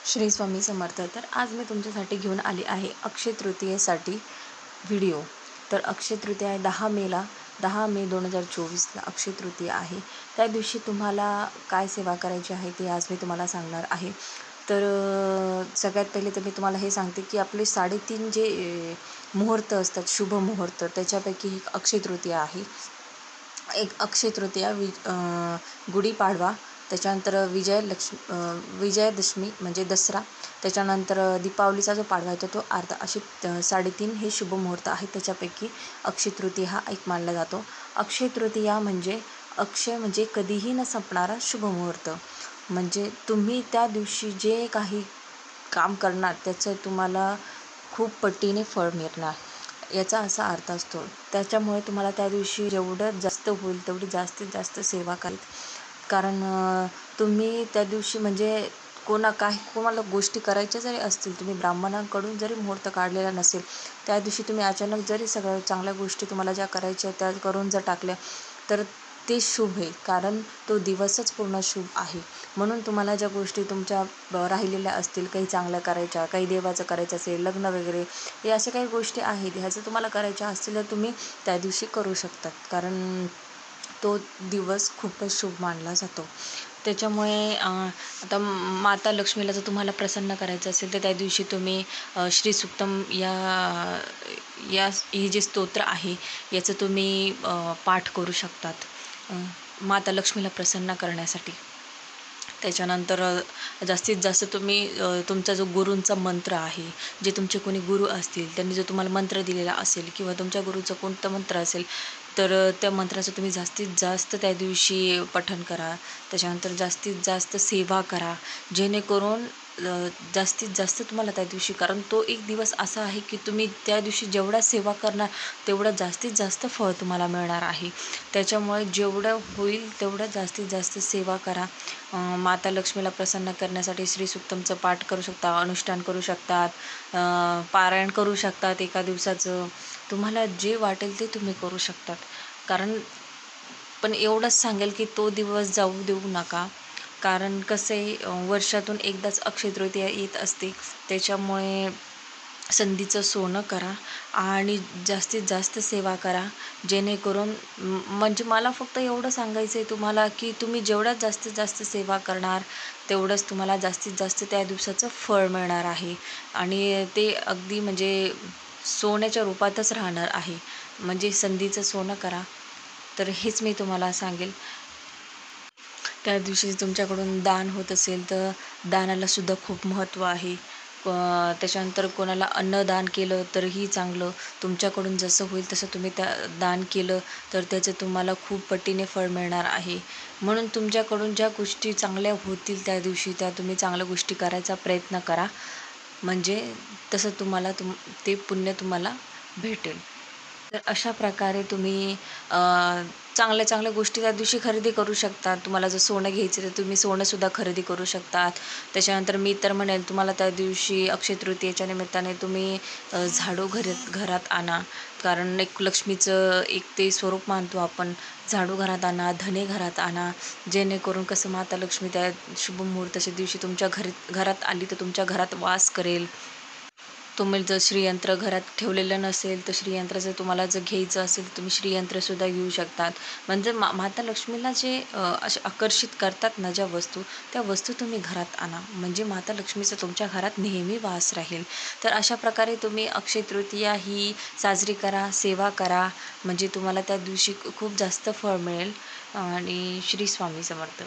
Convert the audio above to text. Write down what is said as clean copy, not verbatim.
श्री स्वामी समर्थ. तर आज मी तुमच्यासाठी घेऊन आली आहे अक्षय तृतीयेसाठी व्हिडिओ. तर अक्षय तृतीया आहे 10 मे 2024ला अक्षय तृतीया आहे. त्या दिवशी तुम्हाला काय सेवा करायची आहे ते आज मी तुम्हाला सांगणार आहे. तर सगळ्यात पहिले तर मी तुम्हाला हे सांगते की आपले 3.5 जे मुहूर्त असतात, शुभ मुहूर्त, त्याच्यापैकी एक अक्षय तृतीया आहे. एक अक्षय तृतीया, गुढीपाडवा, त्याच्यानंतर विजयादशमी म्हणजे दसरा, त्याच्यानंतर दीपावलीचा जो पाडवा येतो तो अर्धा, असे 3.5 हे शुभ मुहूर्त आहेत. त्याच्यापैकी अक्षय तृतीया हा एक मानला जातो. अक्षय तृतीया म्हणजे अक्षय म्हणजे कधीही न संपणारा शुभ मुहूर्त. म्हणजे तुम्ही त्या दिवशी जे काही काम करणार त्याचं तुम्हाला खूप पटीने फळ मिळणार, याचा असा अर्थ असतो. त्याच्यामुळे तुम्हाला त्या दिवशी जेवढं जास्त होईल तेवढी जास्तीत जास्त सेवा करायची. कारण तुम्ही त्या दिवशी म्हणजे कोणाला गोष्टी करायच्या जरी असतील, तुम्ही ब्राह्मणांकडून जरी मुहूर्त काढलेला नसेल, त्या दिवशी तुम्ही अचानक जरी सगळ्या चांगल्या गोष्टी तुम्हाला ज्या करायच्या त्या करून जर टाकल्या तर ते शुभ आहे. कारण तो दिवसच पूर्ण शुभ आहे. म्हणून तुम्हाला ज्या गोष्टी तुमच्या राहिलेल्या असतील, काही चांगल्या करायच्या, काही देवाचं करायचं असेल, लग्न वगैरे, हे अशा काही गोष्टी आहेत, ह्याचं तुम्हाला करायच्या असतील तर तुम्ही त्या दिवशी करू शकतात. कारण तो दिवस खूपच शुभ मानला जातो. त्याच्यामुळे आता माता लक्ष्मीला जर तुम्हाला प्रसन्न करायचं असेल तर त्या दिवशी तुम्ही श्री सुक्तम हे जे स्तोत्र आहे याचं तुम्ही पाठ करू शकतात माता लक्ष्मीला प्रसन्न करण्यासाठी. त्याच्यानंतर जास्तीत जास्त तुम्ही तुमचा जो गुरूंचा मंत्र आहे, जे तुमचे कोणी गुरु असतील त्यांनी जो तुम्हाला मंत्र दिलेला असेल किंवा तुमच्या गुरूचं कोणतं मंत्र असेल तर त्या मंत्राचं तुम्ही जास्तीत जास्त त्या दिवशी पठण करा. त्याच्यानंतर जास्तीत जास्त सेवा करा, जेणेकरून जास्तीत जास्त तुम्हाला त्या दिवशी, कारण तो एक दिवस असा आहे की तुम्ही त्या दिवशी जेवढा सेवा करणार तेवढं जास्तीत जास्त फळ तुम्हाला मिळणार आहे. त्याच्यामुळे जेवढं होईल तेवढं जास्तीत जास्त सेवा करा. माता लक्ष्मीला प्रसन्न करण्यासाठी श्री सुक्तमचं पाठ करू शकता, अनुष्ठान करू शकतात, पारायण करू शकतात. एका दिवसाचं तुम्हाला जे वाटेल ते तुम्ही करू शकतात. पण एवढंच सांगेल की तो दिवस जाऊ देऊ नका. कारण कसं आहे, वर्षातून एकदाच अक्षय तृतीया येत असते. त्याच्यामुळे संधीचं सोनं करा आणि जास्तीत जास्त सेवा करा, जेणेकरून म्हणजे मला फक्त एवढं सांगायचं आहे तुम्हाला की तुम्ही जेवढ्यात जास्तीत जास्त सेवा करणार तेवढंच तुम्हाला जास्तीत जास्त त्या दिवसाचं फळ मिळणार आहे. आणि ते अगदी म्हणजे सोन्याच्या रूपातच राहणार आहे. म्हणजे संधीचं सोनं करा. तर हेच मी तुम्हाला सांगेल. त्या दिवशी तुमच्याकडून दान होत असेल तर दानालासुद्धा खूप महत्त्व आहे. त्याच्यानंतर कोणाला अन्नदान केलं तरीही चांगलं. तुमच्याकडून जसं होईल तसं तुम्ही त्या दान केलं तर त्याचं तुम्हाला खूप पटीने फळ मिळणार आहे. म्हणून तुमच्याकडून ज्या गोष्टी चांगल्या होतील त्या दिवशी त्या तुम्ही चांगल्या गोष्टी करायचा प्रयत्न करा. म्हणजे तसं तुम्हाला ते पुण्य तुम्हाला भेटेल. तर अशा प्रकारे तुम्ही चांगल्या चांगल्या गोष्टी त्या दिवशी खरेदी करू शकतात. तुम्हाला जर सोनं घ्यायचं तर तुम्ही सोनंसुद्धा खरेदी करू शकतात. त्याच्यानंतर मी तर म्हणेल तुम्हाला त्या दिवशी अक्षय तृतीयेच्या निमित्ताने तुम्ही झाडू घरात आणा. कारण एक लक्ष्मीचं एक ते स्वरूप मानतो आपण. झाडू घरात आणा, धने घरात आणा, जेणेकरून कसं माता लक्ष्मी त्या शुभ मुहूर्ताच्या दिवशी तुमच्या घरात आली तर तुमच्या घरात वास करेल. तुम्ही जर श्रीयंत्र घरात ठेवलेलं नसेल तर श्रीयंत्राचं तुम्हाला जर घ्यायचं असेल तर तुम्ही श्रीयंत्रसुद्धा घेऊ शकतात. म्हणजे माता लक्ष्मीला जे असे आकर्षित करतात ना ज्या वस्तू, त्या वस्तू तुम्ही घरात आणा. म्हणजे माता लक्ष्मीचा तुमच्या घरात नेहमी वास राहील. तर अशा प्रकारे तुम्ही अक्षय तृतीया ही साजरी करा, सेवा करा. म्हणजे तुम्हाला त्या दिवशी खूप जास्त फळ मिळेल. आणि श्री स्वामी समर्थ.